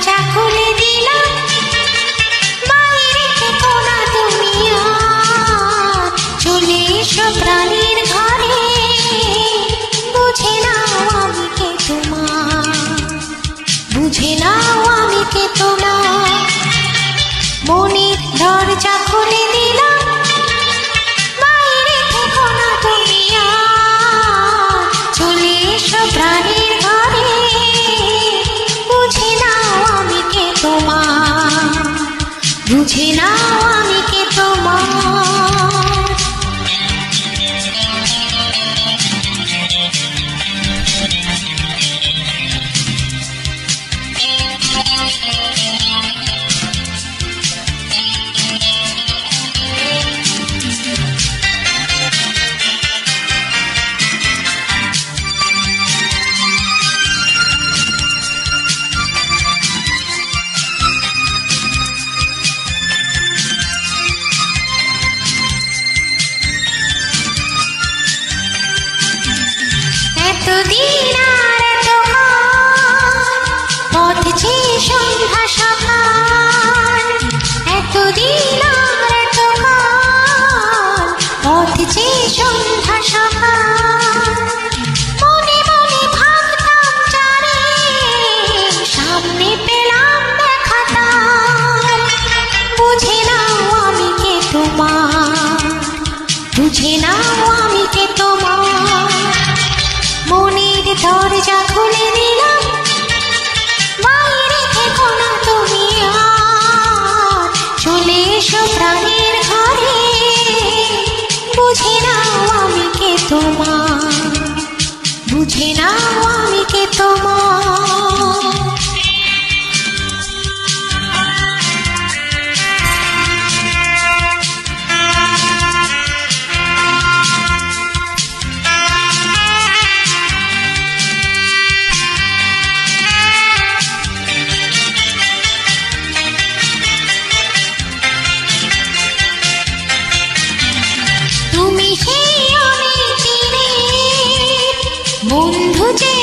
দরজা খুলে দিলাম, বাইরে থেকো না তুমি আর, চলে এসো প্রাণীর ঘরে, বুঝে নাও আমি কে তোমার, বুঝে নাও আমি কে তোমার। মনের দরজা খুলে দিলাম, বাইরে থেকো না তুমি আর, চলে এসো প্রাণীর ঘরে, বুঝে নাও আমি কে তোমার, বুঝে নাও আমি কে তোমার। এতদিন আর এতকাল পথ চেয়ে সন্ধ্যা সকাল, এতদিন আর এতকাল পথ চেয়ে সন্ধ্যা সকাল, মনে মনে ভাবতাম যারে সামনে পেলাম দেখা তার, বুঝে নাও আমি কে তোমার, বুঝে নাও আমি কে তোমার। মনের দরজা খুলে দিলাম, বাইরে থেকো না তুমি আর, চলে এসো প্রাণীর ঘরে, বুঝে নাও আমি কে তোমার, বুঝে নাও আমি কে তোমার। তুমি সেই অনেক দিনের বন্ধু যে